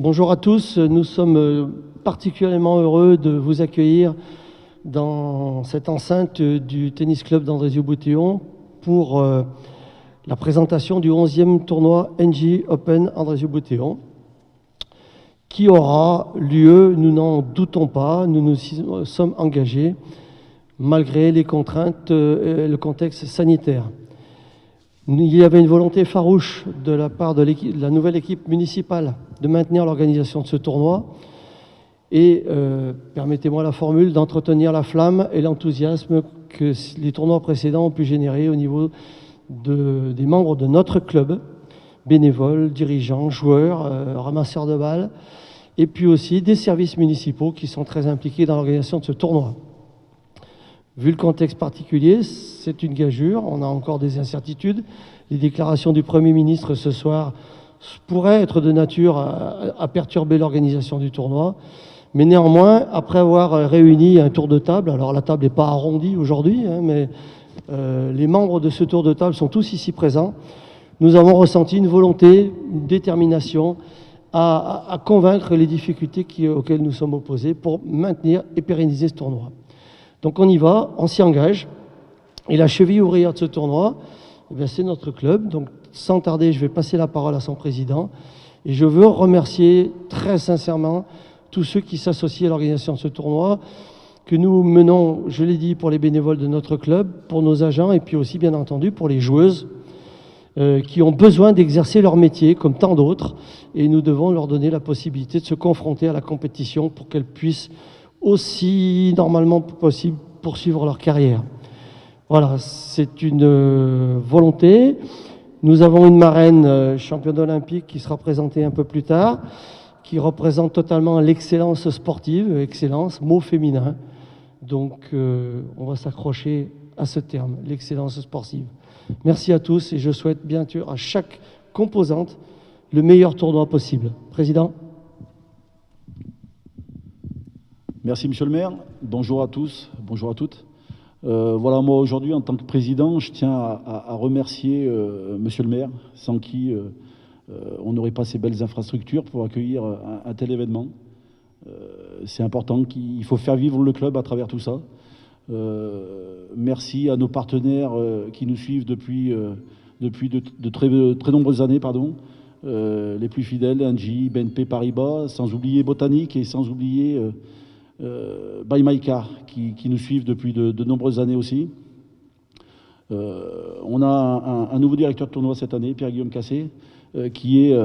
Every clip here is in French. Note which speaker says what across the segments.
Speaker 1: Bonjour à tous, nous sommes particulièrement heureux de vous accueillir dans cette enceinte du tennis club d'Andrézieux-Bouthéon pour la présentation du 11e tournoi NJ Open Andrézieux-Bouthéon qui aura lieu, nous n'en doutons pas, nous nous sommes engagés malgré les contraintes et le contexte sanitaire. Il y avait une volonté farouche de la part de la nouvelle équipe municipale de maintenir l'organisation de ce tournoi et, permettez-moi la formule, d'entretenir la flamme et l'enthousiasme que les tournois précédents ont pu générer au niveau des membres de notre club, bénévoles, dirigeants, joueurs, ramasseurs de balles, et puis aussi des services municipaux qui sont très impliqués dans l'organisation de ce tournoi. Vu le contexte particulier, c'est une gageure, on a encore des incertitudes. Les déclarations du Premier ministre ce soir pourraient être de nature à perturber l'organisation du tournoi. Mais néanmoins, après avoir réuni un tour de table, alors la table n'est pas arrondie aujourd'hui, mais les membres de ce tour de table sont tous ici présents, nous avons ressenti une volonté, une détermination à convaincre les difficultés auxquelles nous sommes opposés pour maintenir et pérenniser ce tournoi. Donc on y va, on s'y engage. Et la cheville ouvrière de ce tournoi, c'est notre club. Donc sans tarder, je vais passer la parole à son président. Et je veux remercier très sincèrement tous ceux qui s'associent à l'organisation de ce tournoi, que nous menons, je l'ai dit, pour les bénévoles de notre club, pour nos agents et puis aussi, bien entendu, pour les joueuses qui ont besoin d'exercer leur métier, comme tant d'autres. Et nous devons leur donner la possibilité de se confronter à la compétition pour qu'elles puissent aussi normalement possible poursuivre leur carrière. Voilà, c'est une volonté. Nous avons une marraine championne olympique qui sera présentée un peu plus tard, qui représente totalement l'excellence sportive, excellence, mot féminin. Donc on va s'accrocher à ce terme, l'excellence sportive. Merci à tous et je souhaite bien sûr à chaque composante le meilleur tournoi possible. Président.
Speaker 2: Merci Monsieur le maire, bonjour à tous, bonjour à toutes. Voilà, moi aujourd'hui en tant que président, je tiens à remercier Monsieur le maire, sans qui on n'aurait pas ces belles infrastructures pour accueillir un tel événement. C'est important, il faut faire vivre le club à travers tout ça. Merci à nos partenaires qui nous suivent depuis de très nombreuses années, les plus fidèles, Engie, BNP Paribas, sans oublier Botanique et sans oublier By My Car qui nous suivent depuis de nombreuses années aussi. On a un nouveau directeur de tournoi cette année, Pierre-Guillaume Cassé, qui est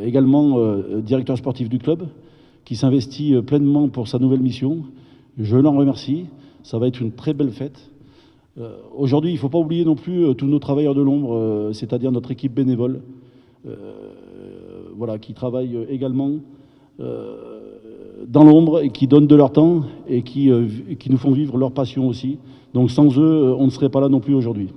Speaker 2: également directeur sportif du club, qui s'investit pleinement pour sa nouvelle mission. Je l'en remercie, ça va être une très belle fête. Aujourd'hui, il ne faut pas oublier non plus tous nos travailleurs de l'ombre, c'est-à-dire notre équipe bénévole, voilà, qui travaille également dans l'ombre et qui donnent de leur temps et qui nous font vivre leur passion aussi. Donc sans eux, on ne serait pas là non plus aujourd'hui.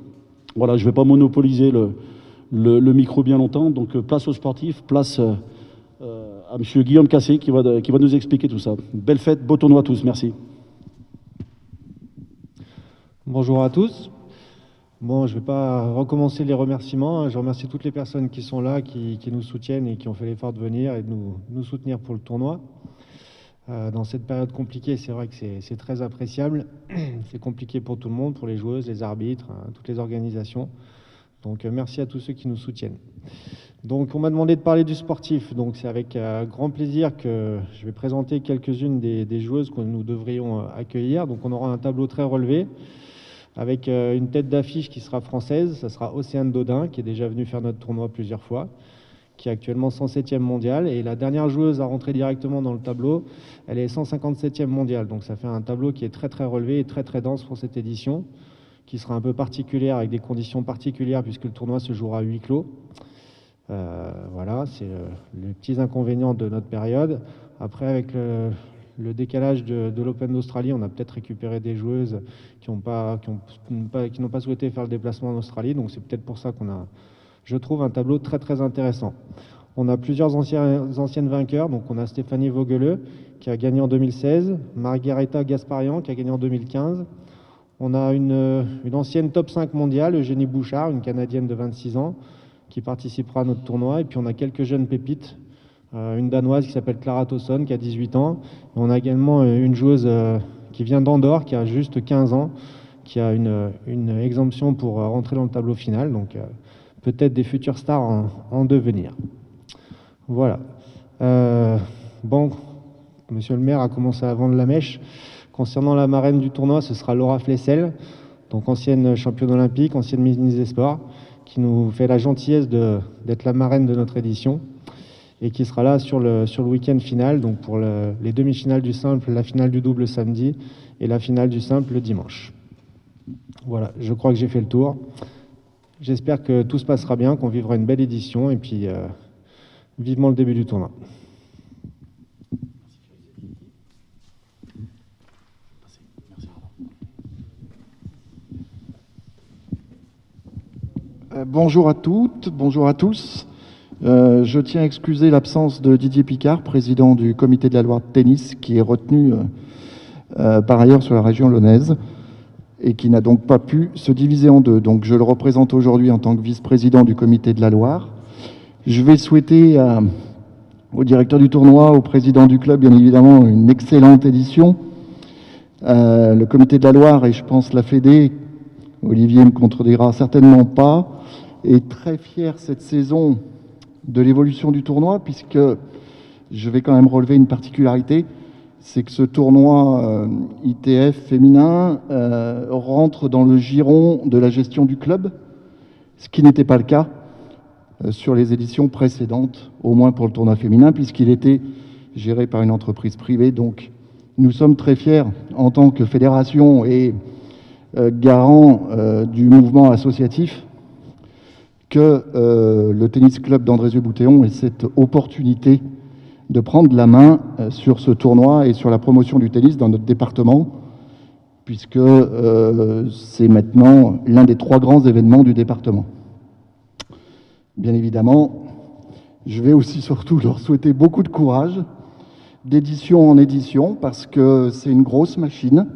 Speaker 2: Voilà, je ne vais pas monopoliser le micro bien longtemps. Donc place aux sportifs, place à monsieur Guillaume Cassé qui va nous expliquer tout ça. Belle fête, beau tournoi à tous, merci.
Speaker 3: Bonjour à tous. Bon, je ne vais pas recommencer les remerciements. Je remercie toutes les personnes qui sont là, qui nous soutiennent et qui ont fait l'effort de venir et de nous soutenir pour le tournoi. Dans cette période compliquée, c'est vrai que c'est très appréciable. C'est compliqué pour tout le monde, pour les joueuses, les arbitres, toutes les organisations. Donc merci à tous ceux qui nous soutiennent. Donc on m'a demandé de parler du sportif. Donc c'est avec grand plaisir que je vais présenter quelques-unes des joueuses que nous devrions accueillir. Donc on aura un tableau très relevé avec une tête d'affiche qui sera française. Ça sera Océane Dodin, qui est déjà venue faire notre tournoi plusieurs fois, qui est actuellement 107e mondiale. Et la dernière joueuse à rentrer directement dans le tableau, elle est 157e mondiale. Donc ça fait un tableau qui est très très relevé et très très dense pour cette édition, qui sera un peu particulière, avec des conditions particulières, puisque le tournoi se jouera à huis clos. Voilà, c'est les petits inconvénients de notre période. Après, avec le décalage de l'Open d'Australie, on a peut-être récupéré des joueuses qui n'ont pas souhaité faire le déplacement en Australie. Donc c'est peut-être pour ça qu'on a, je trouve, un tableau très très intéressant. On a plusieurs anciennes vainqueurs. Donc on a Stéphanie Vogeleux qui a gagné en 2016, Margareta Gasparian qui a gagné en 2015. On a une ancienne top 5 mondiale, Eugénie Bouchard, une Canadienne de 26 ans, qui participera à notre tournoi. Et puis on a quelques jeunes pépites, une Danoise qui s'appelle Clara Tauson, qui a 18 ans. Et on a également une joueuse qui vient d'Andorre, qui a juste 15 ans, qui a une exemption pour rentrer dans le tableau final. Donc peut-être des futures stars en devenir. Voilà. Bon, monsieur le maire a commencé à vendre la mèche. Concernant la marraine du tournoi, ce sera Laura Flessel, donc ancienne championne olympique, ancienne ministre des Sports, qui nous fait la gentillesse d'être la marraine de notre édition et qui sera là sur le week-end final, donc pour les demi-finales du simple, la finale du double samedi et la finale du simple le dimanche. Voilà, je crois que j'ai fait le tour. J'espère que tout se passera bien, qu'on vivra une belle édition et puis vivement le début du tournoi.
Speaker 4: Bonjour à toutes, bonjour à tous. Je tiens à excuser l'absence de Didier Picard, président du comité de la Loire de tennis, qui est retenu par ailleurs sur la région lyonnaise et qui n'a donc pas pu se diviser en deux. Donc je le représente aujourd'hui en tant que vice-président du comité de la Loire. Je vais souhaiter au directeur du tournoi, au président du club, bien évidemment, une excellente édition. Le comité de la Loire et je pense la Fédé, Olivier me contredira certainement pas, est très fier cette saison de l'évolution du tournoi, puisque je vais quand même relever une particularité, c'est que ce tournoi ITF féminin rentre dans le giron de la gestion du club, ce qui n'était pas le cas sur les éditions précédentes, au moins pour le tournoi féminin, puisqu'il était géré par une entreprise privée. Donc nous sommes très fiers en tant que fédération et garant du mouvement associatif que le tennis club d'Andrézieux-Bouthéon ait cette opportunité de prendre la main sur ce tournoi et sur la promotion du tennis dans notre département, puisque c'est maintenant l'un des 3 grands événements du département. Bien évidemment, je vais aussi surtout leur souhaiter beaucoup de courage, d'édition en édition, parce que c'est une grosse machine.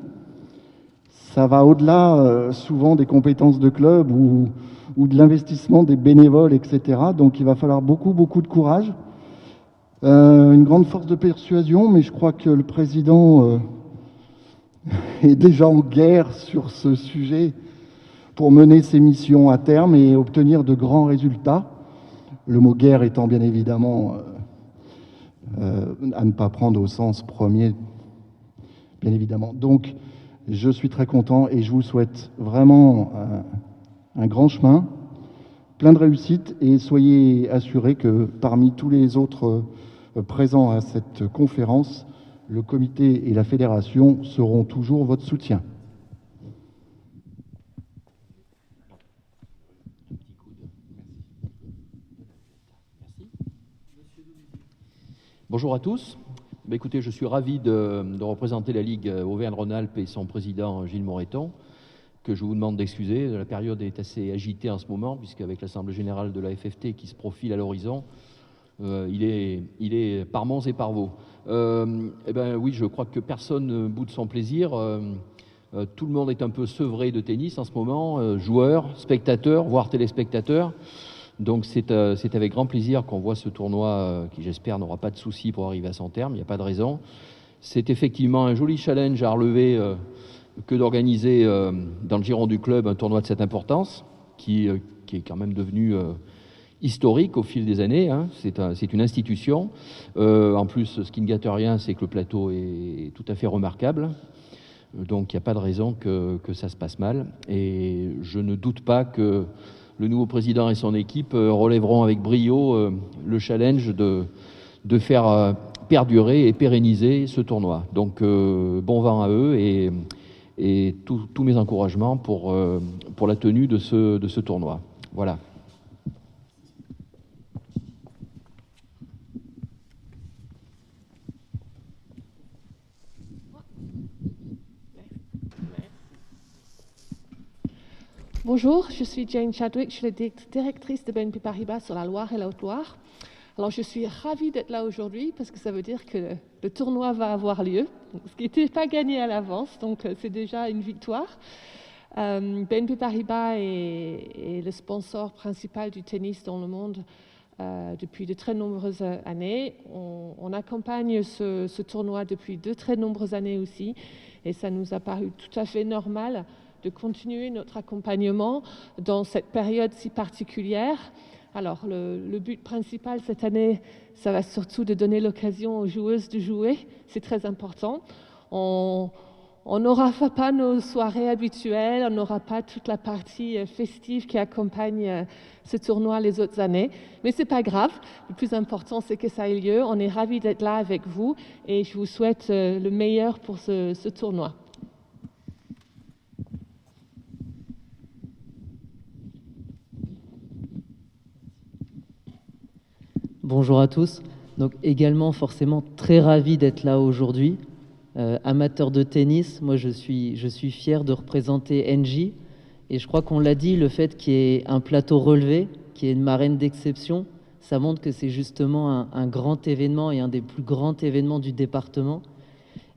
Speaker 4: Ça va au-delà souvent des compétences de club ou de l'investissement des bénévoles, etc. Donc il va falloir beaucoup de courage, une grande force de persuasion, mais je crois que le président est déjà en guerre sur ce sujet pour mener ses missions à terme et obtenir de grands résultats. Le mot guerre étant bien évidemment à ne pas prendre au sens premier, bien évidemment. Donc je suis très content et je vous souhaite vraiment un grand chemin, plein de réussite, et soyez assurés que parmi tous les autres présents à cette conférence, le comité et la fédération seront toujours votre soutien.
Speaker 5: Bonjour à tous. Écoutez, je suis ravi de représenter la Ligue Auvergne-Rhône-Alpes et son président Gilles Moreton, que je vous demande d'excuser. La période est assez agitée en ce moment, puisqu'avec l'Assemblée générale de la FFT qui se profile à l'horizon, il est par monts et par vaux. Eh ben oui, je crois que personne ne boude son plaisir. Tout le monde est un peu sevré de tennis en ce moment, joueurs, spectateurs, voire téléspectateurs. Donc c'est avec grand plaisir qu'on voit ce tournoi qui, j'espère, n'aura pas de soucis pour arriver à son terme. Il n'y a pas de raison. C'est effectivement un joli challenge à relever que d'organiser dans le giron du club un tournoi de cette importance qui est quand même devenu historique au fil des années. Hein. C'est une institution. En plus, ce qui ne gâte rien, c'est que le plateau est tout à fait remarquable. Donc il n'y a pas de raison que ça se passe mal. Et je ne doute pas que le nouveau président et son équipe relèveront avec brio le challenge de faire perdurer et pérenniser ce tournoi. Donc bon vent à eux et tous mes encouragements pour la tenue de ce tournoi. Voilà.
Speaker 6: Bonjour, je suis Jane Chadwick, je suis la directrice de BNP Paribas sur la Loire et la Haute-Loire. Alors je suis ravie d'être là aujourd'hui parce que ça veut dire que le tournoi va avoir lieu, ce qui n'était pas gagné à l'avance, donc c'est déjà une victoire. BNP Paribas est le sponsor principal du tennis dans le monde depuis de très nombreuses années. On accompagne ce tournoi depuis de très nombreuses années aussi, et ça nous a paru tout à fait normal de continuer notre accompagnement dans cette période si particulière. Alors, le but principal cette année, ça va surtout de donner l'occasion aux joueuses de jouer. C'est très important. On n'aura pas nos soirées habituelles, on n'aura pas toute la partie festive qui accompagne ce tournoi les autres années. Mais ce n'est pas grave. Le plus important, c'est que ça ait lieu. On est ravis d'être là avec vous et je vous souhaite le meilleur pour ce tournoi.
Speaker 7: Bonjour à tous. Donc également forcément très ravi d'être là aujourd'hui. Amateur de tennis, moi je suis fier de représenter Engie. Et je crois qu'on l'a dit, le fait qu'il y ait un plateau relevé, qu'il y ait une marraine d'exception, ça montre que c'est justement un grand événement et un des plus grands événements du département.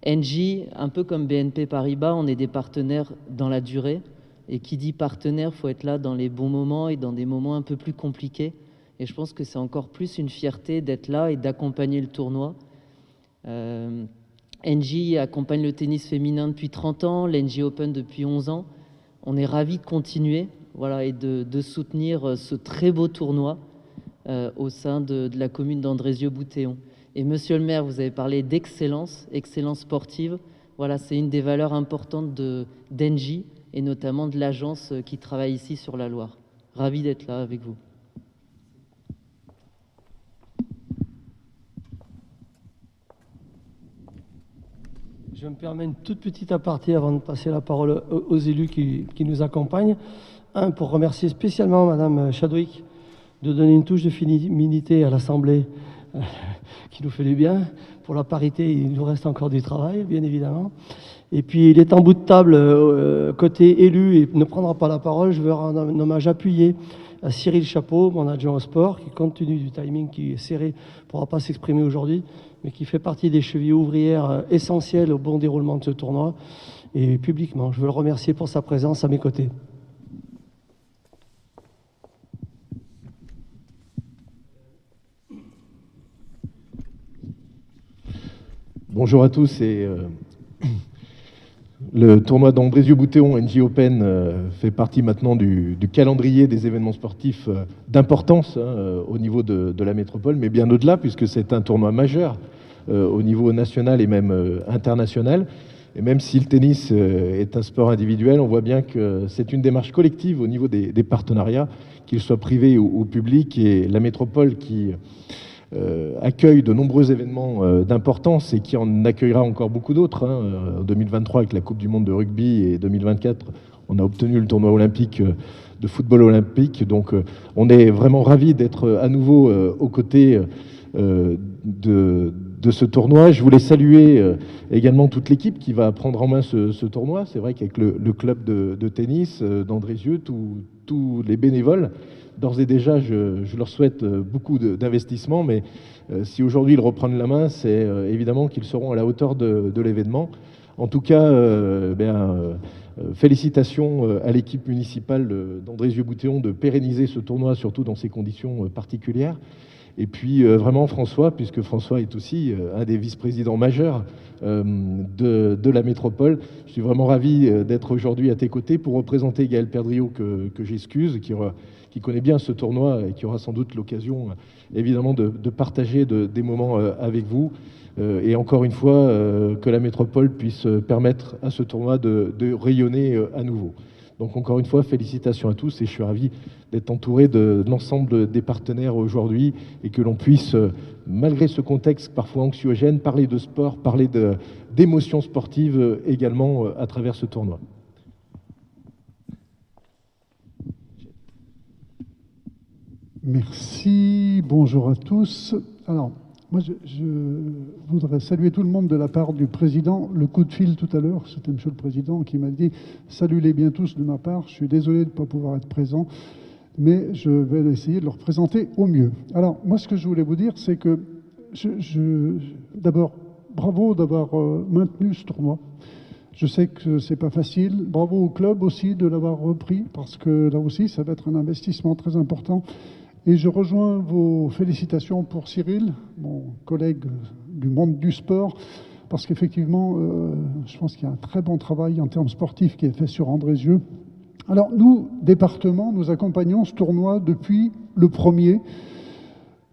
Speaker 7: Engie, un peu comme BNP Paribas, on est des partenaires dans la durée. Et qui dit partenaire, il faut être là dans les bons moments et dans des moments un peu plus compliqués. Et je pense que c'est encore plus une fierté d'être là et d'accompagner le tournoi. Engie accompagne le tennis féminin depuis 30 ans, l'Engie Open depuis 11 ans. On est ravis de continuer et de soutenir ce très beau tournoi au sein de la commune d'Andrézieux-Boutéon. Et monsieur le maire, vous avez parlé d'excellence, excellence sportive. Voilà, c'est une des valeurs importantes d'Engie et notamment de l'agence qui travaille ici sur la Loire. Ravi d'être là avec vous.
Speaker 1: Je me permets une toute petite aparté avant de passer la parole aux élus qui nous accompagnent. Un, pour remercier spécialement Madame Chadwick de donner une touche de féminité à l'Assemblée qui nous fait du bien. Pour la parité, il nous reste encore du travail, bien évidemment. Et puis, il est en bout de table côté élu et ne prendra pas la parole. Je veux rendre un hommage appuyé à Cyril Chapeau, mon adjoint au sport, qui, compte tenu du timing qui est serré, ne pourra pas s'exprimer aujourd'hui, mais qui fait partie des chevilles ouvrières essentielles au bon déroulement de ce tournoi. Et publiquement, je veux le remercier pour sa présence à mes côtés.
Speaker 8: Bonjour à tous. Le tournoi d'Andrézieux-Boutéon, Engie Open, fait partie maintenant du calendrier des événements sportifs d'importance au niveau de la métropole, mais bien au-delà, puisque c'est un tournoi majeur au niveau national et même international. Et même si le tennis est un sport individuel, on voit bien que c'est une démarche collective au niveau des partenariats, qu'ils soient privés ou publics, et la métropole qui accueille de nombreux événements d'importance et qui en accueillera encore beaucoup d'autres. En 2023, avec la Coupe du Monde de rugby, et 2024, on a obtenu le tournoi olympique de football olympique. Donc, on est vraiment ravis d'être à nouveau aux côtés de ce tournoi. Je voulais saluer également toute l'équipe qui va prendre en main ce tournoi. C'est vrai qu'avec le club de tennis d'Andrézieux, tous les bénévoles, d'ores et déjà, je leur souhaite beaucoup d'investissement, mais si aujourd'hui ils reprennent la main, c'est évidemment qu'ils seront à la hauteur de l'événement. En tout cas, félicitations à l'équipe municipale d'Andrézieux-Boutéon de pérenniser ce tournoi, surtout dans ces conditions particulières. Et puis vraiment François, puisque François est aussi un des vice-présidents majeurs de la métropole. Je suis vraiment ravi d'être aujourd'hui à tes côtés pour représenter Gaël Perdriau, que j'excuse, qui connaît bien ce tournoi et qui aura sans doute l'occasion évidemment de partager des moments avec vous. Et encore une fois, que la métropole puisse permettre à ce tournoi de rayonner à nouveau. Donc encore une fois, félicitations à tous et je suis ravi d'être entouré de l'ensemble des partenaires aujourd'hui et que l'on puisse, malgré ce contexte parfois anxiogène, parler de sport, parler d'émotions sportives également à travers ce tournoi.
Speaker 9: Merci, bonjour à tous. Alors, moi, je voudrais saluer tout le monde de la part du président. Le coup de fil tout à l'heure, c'était monsieur le président qui m'a dit « Saluez-les bien tous de ma part, je suis désolé de ne pas pouvoir être présent, mais je vais essayer de leur présenter au mieux. » Alors, moi, ce que je voulais vous dire, c'est que d'abord, bravo d'avoir maintenu ce tournoi. Je sais que c'est pas facile. Bravo au club aussi de l'avoir repris, parce que là aussi, ça va être un investissement très important. Et je rejoins vos félicitations pour Cyril, mon collègue du monde du sport, parce qu'effectivement, je pense qu'il y a un très bon travail en termes sportifs qui est fait sur Andrézieux. Alors nous, département, nous accompagnons ce tournoi depuis le premier,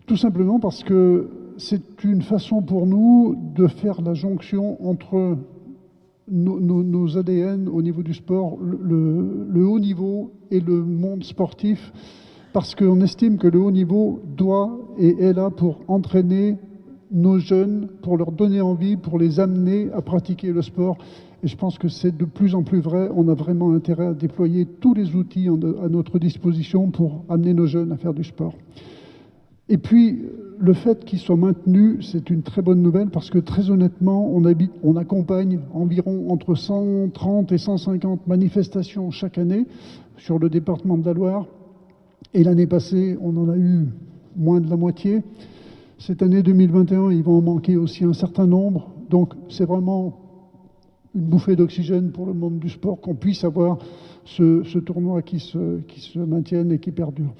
Speaker 9: tout simplement parce que c'est une façon pour nous de faire la jonction entre nos ADN au niveau du sport, le haut niveau et le monde sportif, parce qu'on estime que le haut niveau doit et est là pour entraîner nos jeunes, pour leur donner envie, pour les amener à pratiquer le sport. Et je pense que c'est de plus en plus vrai. On a vraiment intérêt à déployer tous les outils à notre disposition pour amener nos jeunes à faire du sport. Et puis, le fait qu'ils soient maintenus, c'est une très bonne nouvelle parce que très honnêtement, on accompagne environ entre 130 et 150 manifestations chaque année sur le département de la Loire. Et l'année passée, on en a eu moins de la moitié. Cette année 2021, il va en manquer aussi un certain nombre. Donc, c'est vraiment une bouffée d'oxygène pour le monde du sport qu'on puisse avoir ce tournoi qui se maintienne et qui perdure.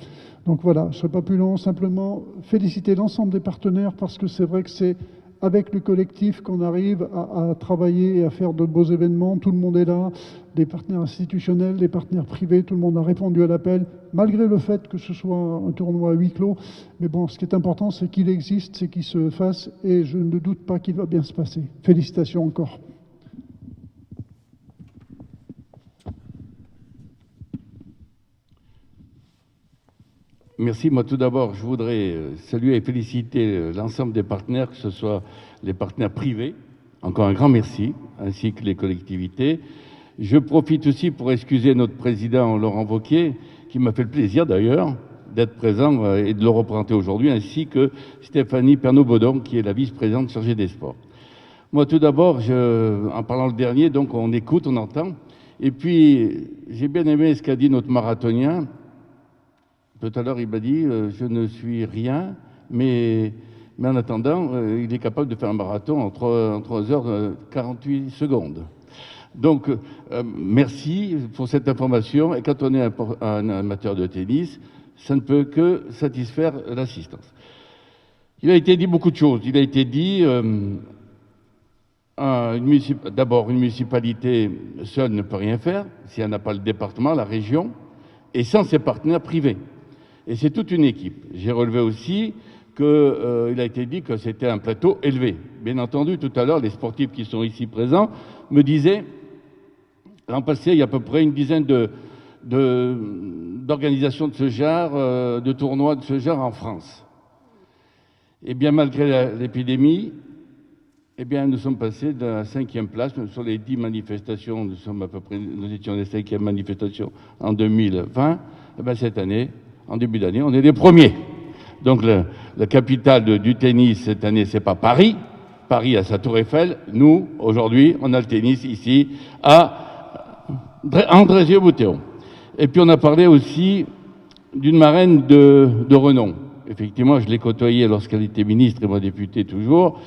Speaker 9: Donc voilà, je ne serai pas plus long, simplement féliciter l'ensemble des partenaires parce que c'est vrai que c'est avec le collectif qu'on arrive à travailler et à faire de beaux événements. Tout le monde est là, des partenaires institutionnels, des partenaires privés, tout le monde a répondu à l'appel, malgré le fait que ce soit un tournoi à huis clos. Mais bon, ce qui est important, c'est qu'il existe, c'est qu'il se fasse et je ne doute pas qu'il va bien se passer. Félicitations encore.
Speaker 10: Merci. Moi, tout d'abord, je voudrais saluer et féliciter l'ensemble des partenaires, que ce soit les partenaires privés, encore un grand merci, ainsi que les collectivités. Je profite aussi pour excuser notre président Laurent Wauquiez, qui m'a fait le plaisir d'ailleurs d'être présent et de le représenter aujourd'hui, ainsi que Stéphanie Pernot-Baudon, qui est la vice-présidente chargée des sports. Moi, tout d'abord, en parlant le dernier, donc on écoute, on entend. Et puis, j'ai bien aimé ce qu'a dit notre marathonien. Tout à l'heure, il m'a dit je ne suis rien, mais en attendant, il est capable de faire un marathon en 3h48 secondes. Donc, merci pour cette information. Et quand on est un amateur de tennis, ça ne peut que satisfaire l'assistance. Il a été dit beaucoup de choses. Il a été dit, d'abord, une municipalité seule ne peut rien faire si elle n'a pas le département, la région, et sans ses partenaires privés. Et c'est toute une équipe. J'ai relevé aussi qu'il a été dit que c'était un plateau élevé. Bien entendu, tout à l'heure, les sportifs qui sont ici présents me disaient, l'an passé, il y a à peu près une dizaine d'organisations de ce genre, de tournois de ce genre en France. Et bien, malgré l'épidémie, eh bien, nous sommes passés de la 5e place. Sur les 10 manifestations, nous étions les 5e manifestations en 2020. Eh bien, cette année, en début d'année, on est les premiers. Donc la capitale du tennis cette année, c'est pas Paris. Paris a sa tour Eiffel. Nous, aujourd'hui, on a le tennis ici à Andrézieux-Bouthéon. Et puis on a parlé aussi d'une marraine de renom. Effectivement, je l'ai côtoyée lorsqu'elle était ministre et moi député toujours.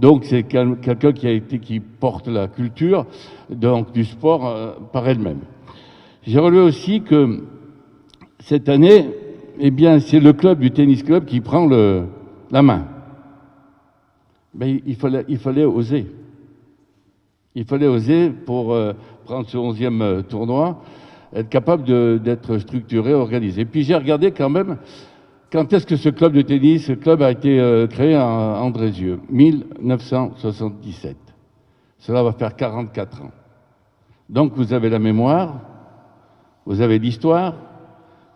Speaker 10: Donc c'est quelqu'un qui porte la culture donc, du sport par elle-même. J'ai relevé aussi que cette année, eh bien, c'est le club du tennis club qui prend la main. Mais il fallait oser. Il fallait oser pour prendre ce 11e tournoi, être capable d'être structuré, organisé. Et puis j'ai regardé quand même, quand est-ce que ce club de tennis, ce club a été créé à Andrézieux 1977. Cela va faire 44 ans. Donc vous avez la mémoire, vous avez l'histoire,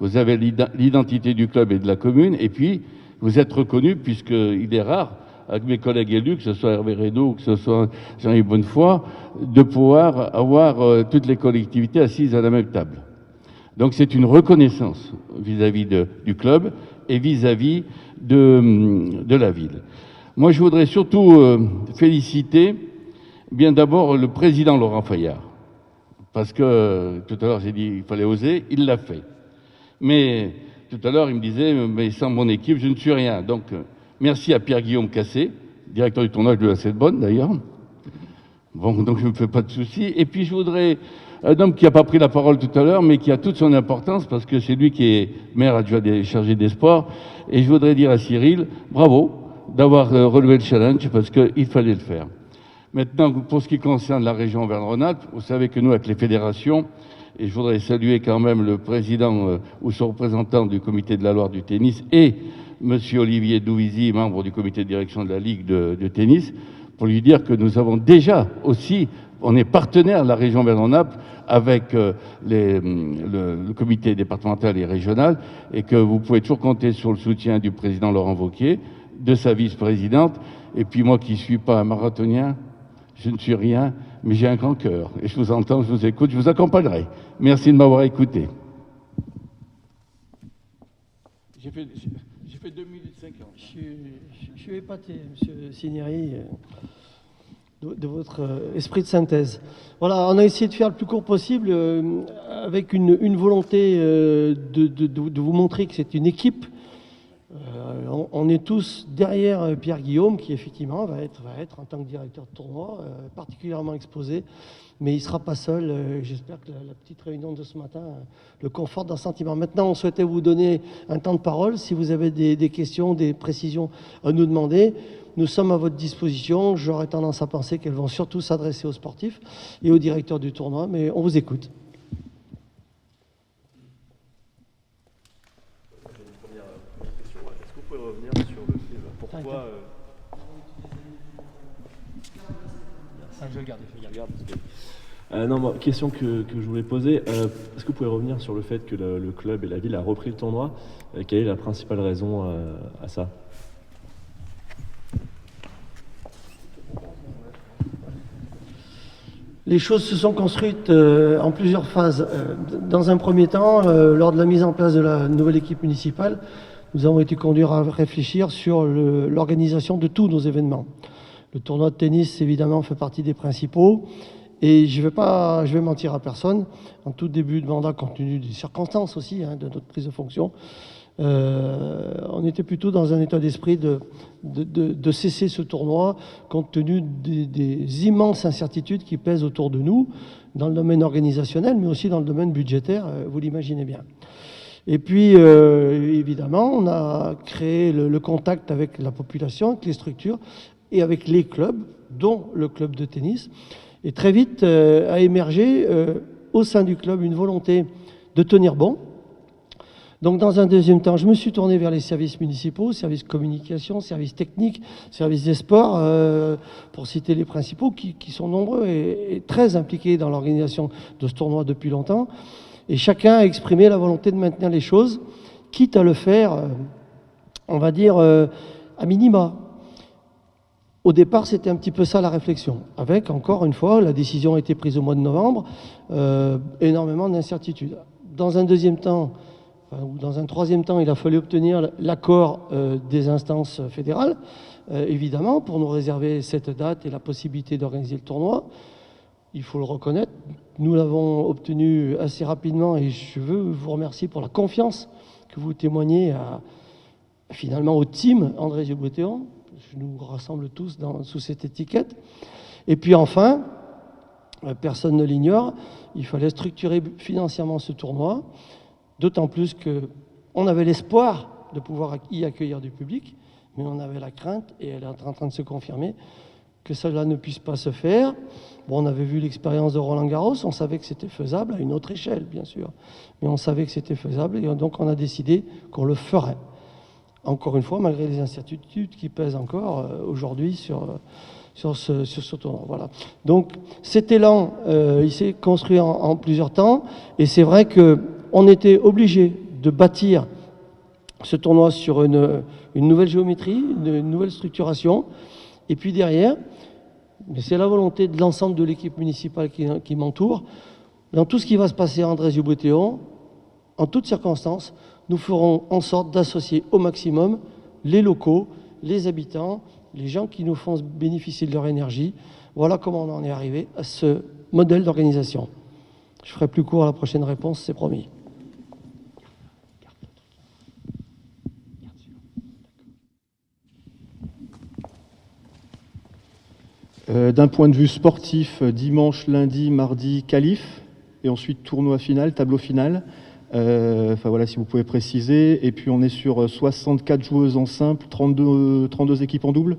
Speaker 10: vous avez l'identité du club et de la commune, et puis vous êtes reconnu, puisqu'il est rare, avec mes collègues élus, que ce soit Hervé Reynaud ou que ce soit Jean-Yves Bonnefoy, de pouvoir avoir toutes les collectivités assises à la même table. Donc c'est une reconnaissance vis-à-vis du club et vis-à-vis de la ville. Moi, je voudrais surtout féliciter, bien d'abord, le président Laurent Fayard, parce que tout à l'heure j'ai dit qu'il fallait oser, il l'a fait. Mais tout à l'heure, il me disait, mais sans mon équipe, je ne suis rien. Donc, merci à Pierre-Guillaume Cassé, directeur du tournoi de la Bonne d'ailleurs. Bon, donc je ne me fais pas de soucis. Et puis, je voudrais un homme qui n'a pas pris la parole tout à l'heure, mais qui a toute son importance, parce que c'est lui qui est maire adjoint chargé des sports. Et je voudrais dire à Cyril, bravo d'avoir relevé le challenge, parce qu'il fallait le faire. Maintenant, pour ce qui concerne la région Auvergne-Rhône-Alpes, vous savez que nous, avec les fédérations, et je voudrais saluer quand même le président ou son représentant du comité de la Loire du tennis et M. Olivier Douvizy, membre du comité de direction de la Ligue de tennis, pour lui dire que nous avons déjà aussi, on est partenaire de la région Auvergne-Rhône-Alpes avec le comité départemental et régional, et que vous pouvez toujours compter sur le soutien du président Laurent Wauquiez, de sa vice-présidente, et puis moi qui ne suis pas un marathonien, je ne suis rien, mais j'ai un grand cœur. Et je vous entends, je vous écoute, je vous accompagnerai. Merci de m'avoir écouté. J'ai fait 2 minutes 50.
Speaker 1: Je suis épaté, M. Cinieri, de votre esprit de synthèse. Voilà, on a essayé de faire le plus court possible avec une volonté de vous montrer que c'est une équipe. On est tous derrière Pierre Guillaume, qui effectivement va être en tant que directeur de tournoi particulièrement exposé, mais il ne sera pas seul. J'espère que la petite réunion de ce matin le conforte dans ce sentiment. Maintenant, on souhaitait vous donner un temps de parole. Si vous avez des questions, des précisions à nous demander, nous sommes à votre disposition. J'aurais tendance à penser qu'elles vont surtout s'adresser aux sportifs et au directeur du tournoi, mais on vous écoute.
Speaker 11: Revenir sur le fait pourquoi. Je le garde. Non, question que je voulais poser. Est-ce que vous pouvez revenir sur le fait que le club et la ville a repris le tournoi? Quelle est la principale raison à ça?
Speaker 1: Les choses se sont construites en plusieurs phases. Dans un premier temps, lors de la mise en place de la nouvelle équipe municipale, nous avons été conduits à réfléchir sur l'organisation de tous nos événements. Le tournoi de tennis, évidemment, fait partie des principaux. Et je vais mentir à personne, en tout début de mandat, compte tenu des circonstances aussi, de notre prise de fonction, on était plutôt dans un état d'esprit de cesser ce tournoi, compte tenu des immenses incertitudes qui pèsent autour de nous, dans le domaine organisationnel, mais aussi dans le domaine budgétaire, vous l'imaginez bien. Et puis, évidemment, on a créé le contact avec la population, avec les structures et avec les clubs, dont le club de tennis. Et très vite a émergé au sein du club une volonté de tenir bon. Donc, dans un deuxième temps, je me suis tourné vers les services municipaux, services communication, services techniques, services des sports, pour citer les principaux, qui sont nombreux et très impliqués dans l'organisation de ce tournoi depuis longtemps. Et chacun a exprimé la volonté de maintenir les choses, quitte à le faire, on va dire, à minima. Au départ, c'était un petit peu ça la réflexion. Avec, encore une fois, la décision a été prise au mois de novembre, énormément d'incertitudes. Dans un deuxième temps, ou dans un troisième temps, il a fallu obtenir l'accord des instances fédérales, évidemment, pour nous réserver cette date et la possibilité d'organiser le tournoi. Il faut le reconnaître, nous l'avons obtenu assez rapidement et je veux vous remercier pour la confiance que vous témoignez finalement au team André Giobottéon. Je nous rassemble tous sous cette étiquette. Et puis enfin, personne ne l'ignore, il fallait structurer financièrement ce tournoi, d'autant plus qu'on avait l'espoir de pouvoir y accueillir du public, mais on avait la crainte, et elle est en train de se confirmer, que cela ne puisse pas se faire. Bon, on avait vu l'expérience de Roland-Garros, on savait que c'était faisable, à une autre échelle, bien sûr. Mais on savait que c'était faisable, et donc on a décidé qu'on le ferait. Encore une fois, malgré les incertitudes qui pèsent encore aujourd'hui sur ce tournoi. Voilà. Donc cet élan, il s'est construit en plusieurs temps, et c'est vrai qu'on était obligé de bâtir ce tournoi sur une nouvelle géométrie, une nouvelle structuration. Et puis derrière, mais c'est la volonté de l'ensemble de l'équipe municipale qui m'entoure, dans tout ce qui va se passer à André Giobottéon, en toutes circonstances, nous ferons en sorte d'associer au maximum les locaux, les habitants, les gens qui nous font bénéficier de leur énergie. Voilà comment on en est arrivé à ce modèle d'organisation. Je ferai plus court à la prochaine réponse, c'est promis.
Speaker 11: D'un point de vue sportif, dimanche, lundi, mardi, qualif.
Speaker 12: et ensuite tournoi final, tableau final. Enfin voilà, si vous pouvez préciser. Et puis on est sur 64 joueuses en simple, 32 équipes en double.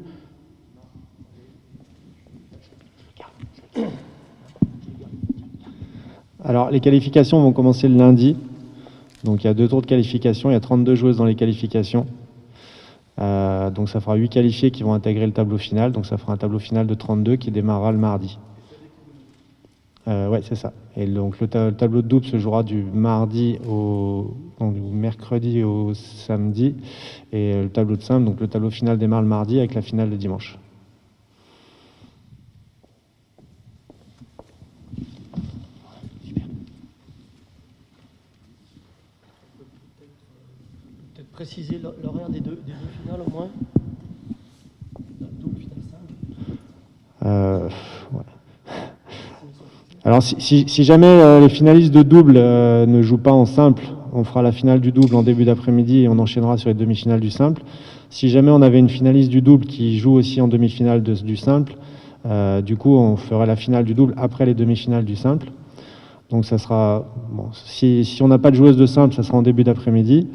Speaker 3: Alors les qualifications vont commencer le lundi. Donc il y a 2 tours de qualification, il y a 32 joueuses dans les qualifications. Donc ça fera 8 qualifiés qui vont intégrer le tableau final. Donc ça fera un tableau final de 32 qui démarrera le mardi. Ouais, c'est ça. Et donc le tableau de double se jouera du mercredi au samedi. Et le tableau de simple, donc le tableau final démarre le mardi avec la finale le dimanche.
Speaker 1: Peut-être préciser l'horaire des deux finales au moins. Double, finale, simple.
Speaker 3: Ouais. Alors si jamais les finalistes de double ne jouent pas en simple, on fera la finale du double en début d'après-midi et on enchaînera sur les demi-finales du simple. Si jamais on avait une finaliste du double qui joue aussi en demi-finale du simple, du coup on ferait la finale du double après les demi-finales du simple. Donc ça sera, bon, si on n'a pas de joueuse de simple, ça sera en début d'après-midi.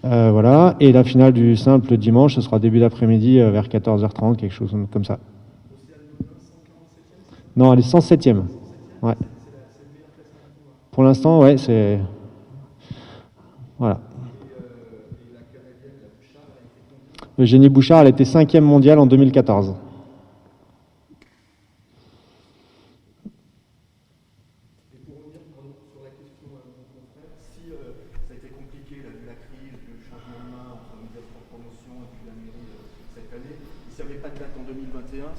Speaker 3: Voilà. Et la finale du simple le dimanche, ce sera début d'après-midi vers 14h30, quelque chose comme ça. Non, elle est 107e. Ouais. Pour l'instant, ouais, c'est... Voilà. Eugénie Bouchard, elle était 5e mondiale en 2014.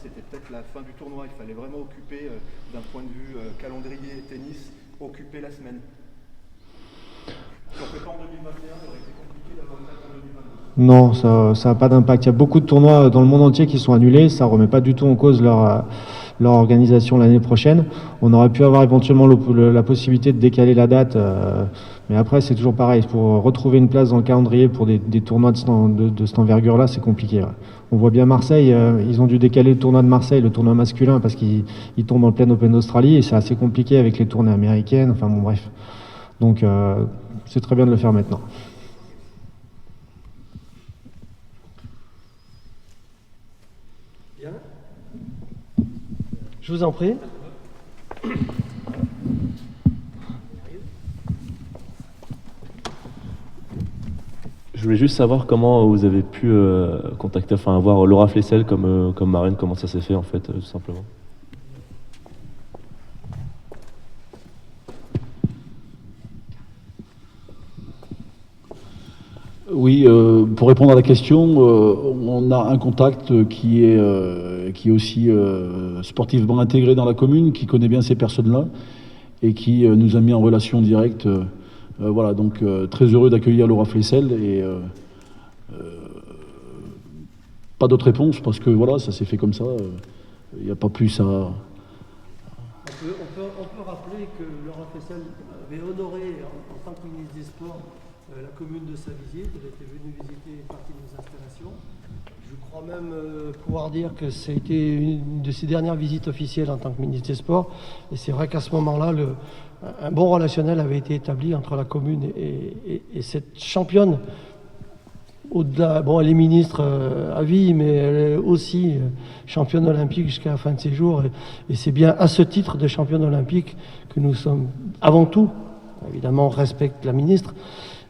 Speaker 12: C'était peut-être la fin du tournoi. Il fallait vraiment occuper, d'un point de vue calendrier tennis, occuper la semaine. Si on ne fait pas en 2021, ça aurait été compliqué d'avoir une date en 2022.
Speaker 3: Non, ça n'a pas d'impact. Il y a beaucoup de tournois dans le monde entier qui sont annulés. Ça ne remet pas du tout en cause leur organisation l'année prochaine. On aurait pu avoir éventuellement la possibilité de décaler la date, mais après c'est toujours pareil. Pour retrouver une place dans le calendrier pour des tournois de cette envergure-là, c'est compliqué. Ouais. On voit bien Marseille, ils ont dû décaler le tournoi de Marseille, le tournoi masculin, parce qu'il tombe en pleine Open d'Australie et c'est assez compliqué avec les tournées américaines. Enfin bon, bref. Donc c'est très bien de le faire maintenant.
Speaker 1: Bien. Je vous en prie.
Speaker 11: Je voulais juste savoir comment vous avez pu contacter, enfin avoir Laura Flessel comme marraine, comment ça s'est fait en fait, tout simplement.
Speaker 2: Oui, pour répondre à la question, on a un contact qui est aussi sportivement intégré dans la commune, qui connaît bien ces personnes-là et qui nous a mis en relation directe. Voilà, donc très heureux d'accueillir Laura Flessel et pas d'autre réponse parce que voilà, ça s'est fait comme ça. Il n'y a pas plus à...
Speaker 1: On peut rappeler que Laura Flessel avait honoré en tant que ministre des Sports la commune de sa visite. Elle était venue visiter une partie de nos installations. Je crois même pouvoir dire que c'était une de ses dernières visites officielles en tant que ministre des Sports. Et c'est vrai qu'à ce moment-là, un bon relationnel avait été établi entre la commune et cette championne. Au-delà, bon, elle est ministre à vie, mais elle est aussi championne olympique jusqu'à la fin de ses jours. Et c'est bien à ce titre de championne olympique que nous sommes, avant tout, évidemment on respecte la ministre,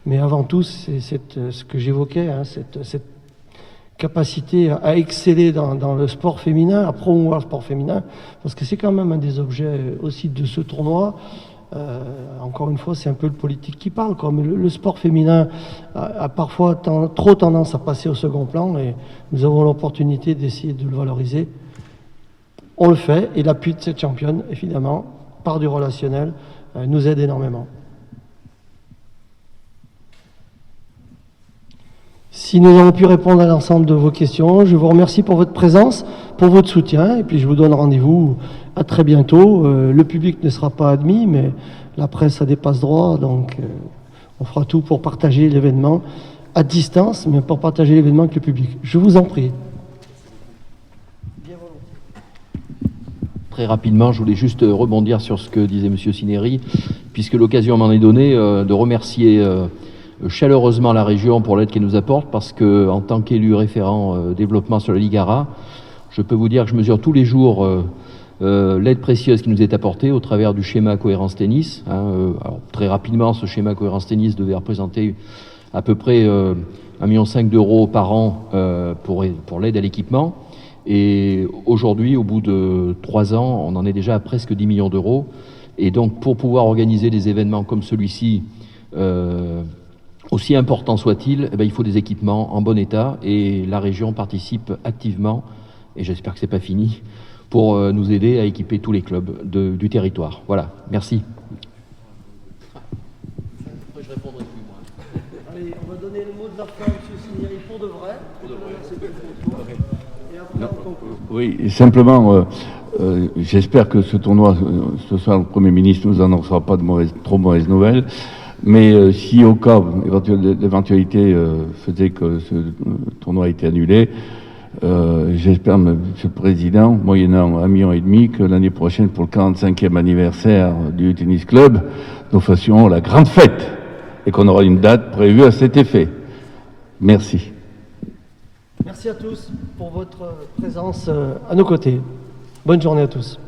Speaker 1: mais avant tout c'est ce que j'évoquais, hein, cette capacité à exceller dans le sport féminin, à promouvoir le sport féminin, parce que c'est quand même un des objets aussi de ce tournoi. Encore une fois, c'est un peu le politique qui parle, quoi. Mais le sport féminin a parfois trop tendance à passer au second plan et nous avons l'opportunité d'essayer de le valoriser. On le fait et l'appui de cette championne, évidemment, par du relationnel, nous aide énormément. Si nous avons pu répondre à l'ensemble de vos questions, je vous remercie pour votre présence, pour votre soutien, et puis je vous donne rendez-vous à très bientôt. Le public ne sera pas admis, mais la presse a des passe-droits, donc on fera tout pour partager l'événement à distance, mais pour partager l'événement avec le public. Je vous en prie. Bien volontiers.
Speaker 5: Très rapidement, je voulais juste rebondir sur ce que disait M. Cinieri, puisque l'occasion m'en est donnée de remercier chaleureusement la région pour l'aide qu'elle nous apporte, parce qu'en tant qu'élu référent développement sur la Ligue ARA, je peux vous dire que je mesure tous les jours l'aide précieuse qui nous est apportée au travers du schéma cohérence tennis. Alors, très rapidement, ce schéma cohérence tennis devait représenter à peu près 1,5 million d'euros par an pour l'aide à l'équipement. Et aujourd'hui, au bout de 3 ans, on en est déjà à presque 10 millions d'euros. Et donc, pour pouvoir organiser des événements comme celui-ci, aussi important soit-il, il faut des équipements en bon état. Et la région participe activement, et j'espère que ce n'est pas fini, pour nous aider à équiper tous les clubs du territoire. Voilà, merci.
Speaker 1: Après, je répondrai plus, moi. Allez, on va donner le mot de la fin à M. Cinieri pour de vrai.
Speaker 10: Oui, simplement, j'espère que ce tournoi, ce soir, le Premier ministre nous annoncera pas de trop mauvaises nouvelles. Mais si au cas l'éventualité faisait que ce tournoi a été annulé, j'espère, Monsieur le Président, moyennant 1,5 million, que l'année prochaine, pour le 45e anniversaire du tennis club, nous fassions la grande fête et qu'on aura une date prévue à cet effet. Merci.
Speaker 1: Merci à tous pour votre présence à nos côtés. Bonne journée à tous.